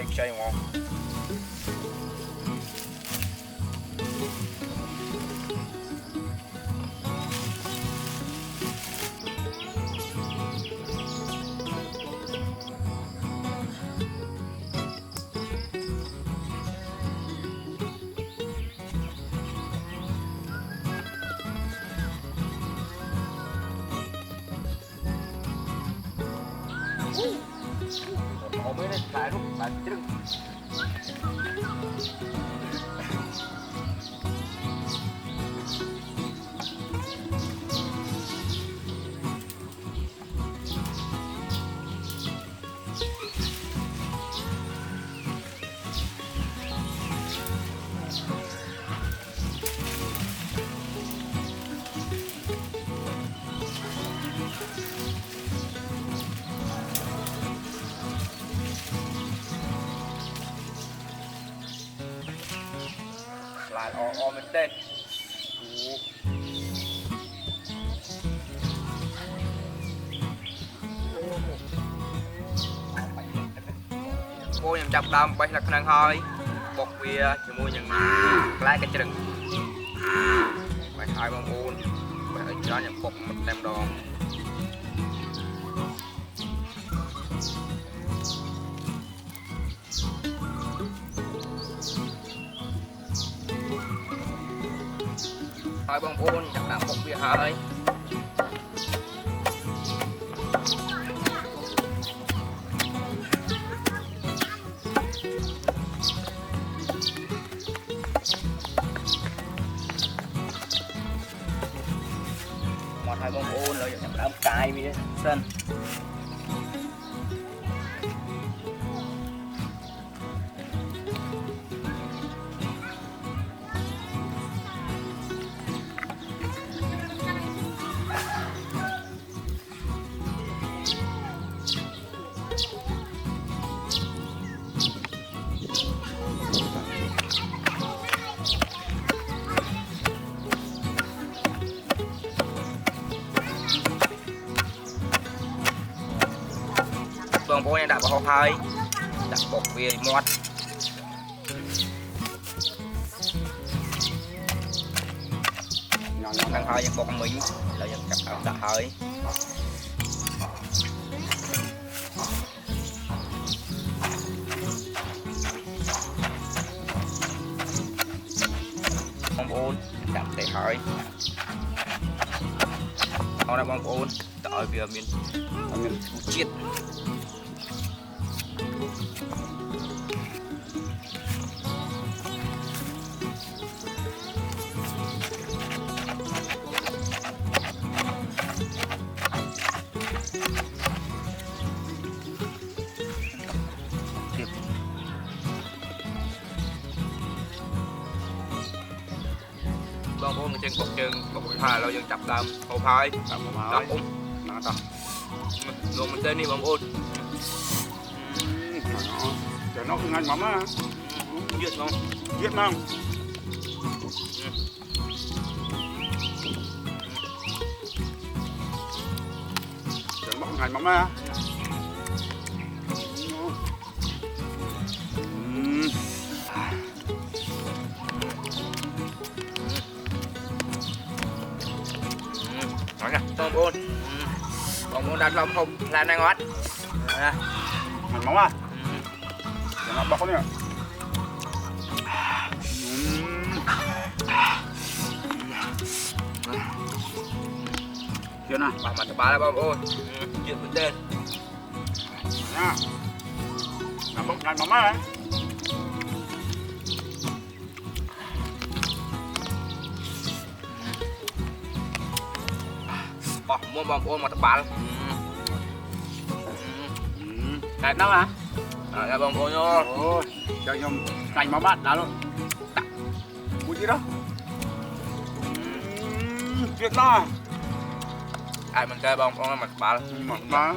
chay ngon. Hôm nayถ่ายรูปตัดจึ้งลายออมันเต้นโบยังจับดำไปหลักนางหอยบอกเวียจมูกยังใกล้กันจึงไปหายบางอูนไปไอ้จ้ายังปกมันเต็มดองหอยบางอูนจับดำปกเวียหายmột hai bông ôn rồi nhập đám cài với sân bông bố này đã vào hơi đặt bột về mót đang hơi bột mình là dân cặp đặt hơi bông ôn đặt để hơi nó là bông ôn tại vì mình chiết bông ôn trên cột chân cột haiเรายังจับดำเอาพายจับอุ้มมาต่อลงมันเต้นนี่บางโอนเดี๋ยวน้องงานมาม่ายืดน้องยืดน้องเดี๋ยวน้องงานมาม่าbông ôn đặt lòng không làm này ngót ngàn máu àเดี๋ยวน้องบอกเขาเนี่ยchưa nè bà mặt bà là bông ônยืดมันเต้นnha làm bông ngàn máu á bỏ mua bông ôn mà tập bà cái đó hả là bông ôn vô cho nhom cành máu bát đã luôn mua gì đó tuyệt đó ai mình chơi bông ôn mà tập bà mà